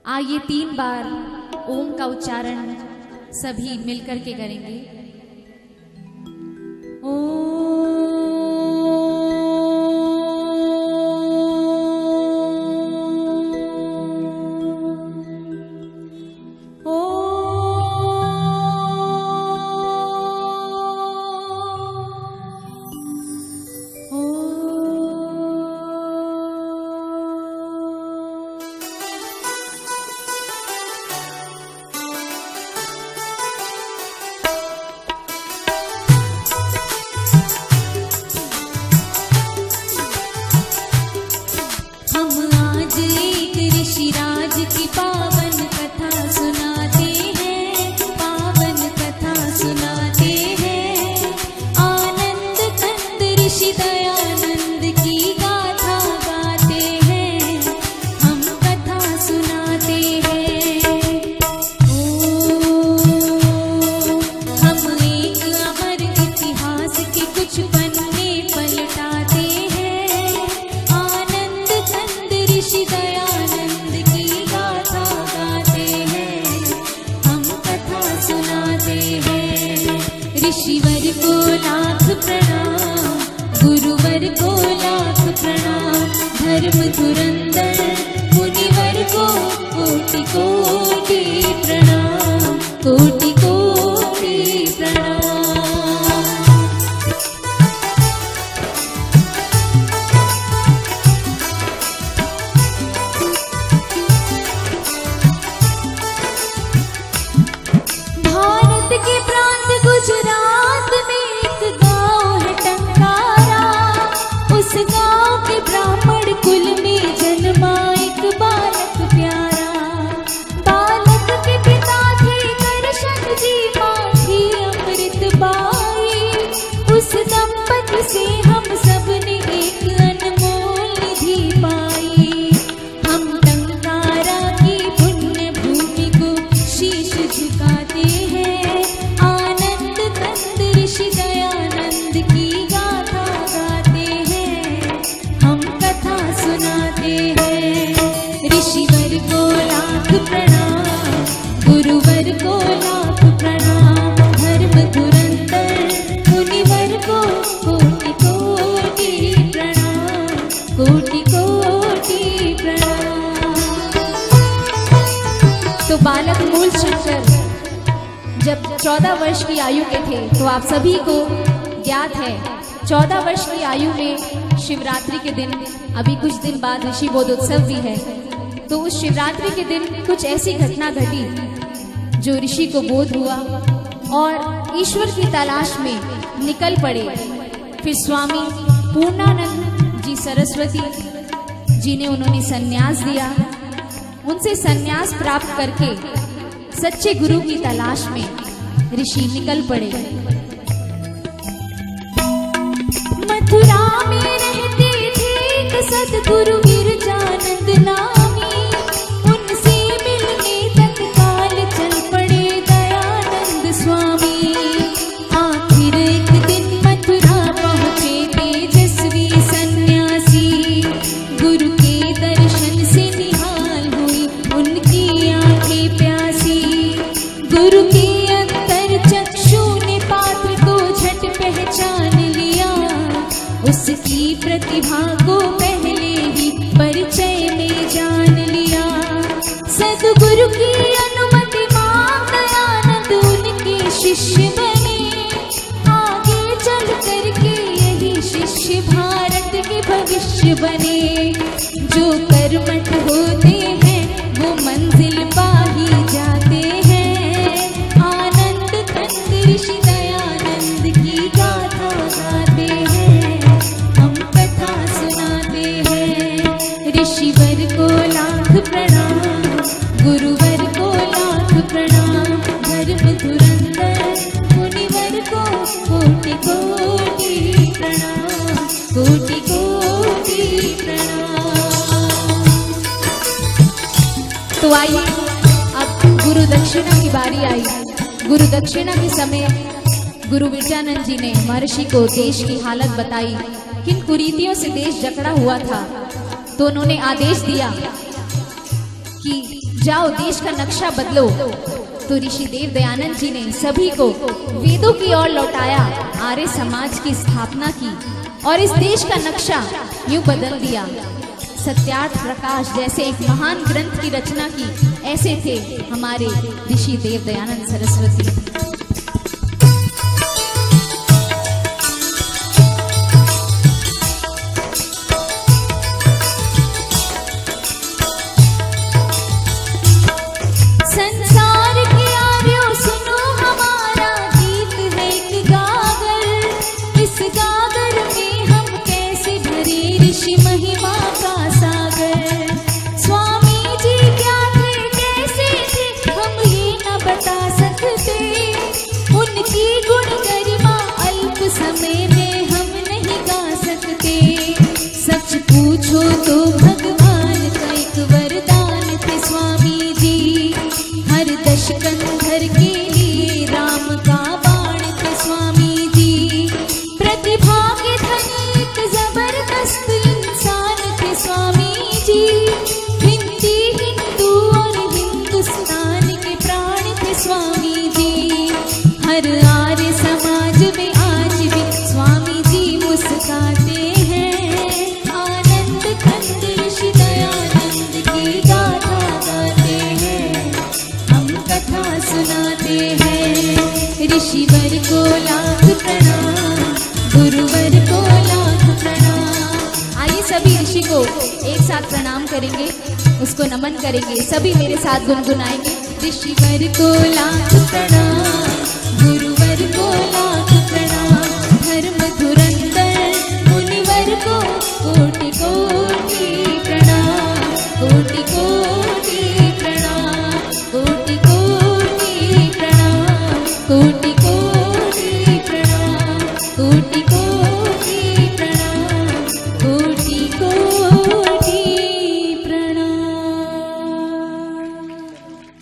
आइए 3 बार ओम का उच्चारण सभी मिलकर के करेंगे। ऋषिवर को लाख प्रणाम, गुरुवर को लाख प्रणाम, धर्म धुरंधर मुनिवर को कोटि कोटि प्रणाम, कोटि कोटि प्रणाम। भारत के प्रांत गुजरात में एक गांव है टंकारा, उस गांव के ब्राह्मण कुल में जन्मा एक बालक प्यारा। बालक के पिता थे करशन जी, मां थी अमृत बाई, उस दंपति से हम सब ने एक अनमोल निधि पाई। हम टंकारा की पुण्य भूमि को शीश झुकाते हैं, दयानंद की गाथा गाते हैं, हम कथा सुनाते हैं। ऋषिवर को लाख प्रणाम, गुरुवर को लाख प्रणाम, धर्म धुरंधर मुनिवर को कोटि कोटि प्रणाम, कोटि कोटि प्रणाम। तो बालक मूल शंकर जब 14 वर्ष की आयु के थे, तो आप सभी को ज्ञात है 14 वर्ष की आयु में शिवरात्रि के दिन, अभी कुछ दिन बाद ऋषि बोधोत्सव भी है, तो उस शिवरात्रि के दिन कुछ ऐसी घटना घटी जो ऋषि को बोध हुआ और ईश्वर की तलाश में निकल पड़े। फिर स्वामी पूर्णानंद जी सरस्वती जी ने उन्होंने संन्यास दिया। उनसे संन्यास प्राप्त करके सच्चे गुरु की तलाश में ऋषि निकल पड़े। मथुरा में रहते थे एक सद्गुरु गिरजानंद नामी, उनसे मिलने तत्काल चल पड़े दयानंद स्वामी। आखिर एक दिन मथुरा पहुंचे तेजस्वी सन्यासी, गुरु के दर्शन से निहाल हुई उनकी आंखें प्यासी। गुरु के अंतर चक्षु ने पात्र को झट पहचान लिया, उसकी प्रतिभा को पहले ही परिचय में जान लिया। सद्गुरु की अनुमति मांग दयानंद उनके शिष्य बने, आगे चल करके यही शिष्य भारत के भविष्य बने। जो कर्मठ होते हैं वो मंजिल पा ही जाते हैं, ऋषि दयानंद की गाथा गाते हैं, हम कथा सुनाते हैं। ऋषिवर को लाख प्रणाम, गुरुवर को लाख प्रणाम, धर्म धुरंधर मुनिवर को कोटि कोटि प्रणाम, कोटि कोटि प्रणाम। तो आइए अब गुरु दक्षिणा की बारी आई। गुरु दक्षिणा के समय गुरु विद्यानंद जी ने महर्षि को देश की हालत बताई, किन कुरीतियों से देश जकड़ा हुआ था। तो उन्होंने आदेश दिया कि जाओ देश का नक्शा बदलो। तो ऋषि देव दयानंद जी ने सभी को वेदों की ओर लौटाया, आर्य समाज की स्थापना की और इस देश का नक्शा यूं बदल दिया। सत्यार्थ प्रकाश जैसे एक महान ग्रंथ की रचना की, ऐसे थे हमारे ऋषि देव दयानंद सरस्वती। पूछो तो भगवान का एक वरदान थे स्वामी जी, हर दशकंधर के लिए राम का बाण थे स्वामी जी। प्रतिभा के धनी एक जबरदस्त इंसान थे स्वामी जी, हिंदी हिंदू और हिंदुस्तान के प्राण थे स्वामी जी। हर आर्य समाज में आज भी स्वामी जी मुस्कुराते हैं, सुनाते हैं। ऋषिवर को लाख प्रणाम, गुरुवर को लाख प्रणाम। आइए सभी ऋषि को एक साथ प्रणाम करेंगे, उसको नमन करेंगे, सभी मेरे साथ गुनगुनाएंगे। ऋषिवर को लाख प्रणाम, गुरुवर को लाख प्रणाम, धर्म धुरंधर मुनिवर को कोटि कोटि प्रणाम, कोटि कोटि प्रणाम, कोटि कोटि प्रणाम, कोटि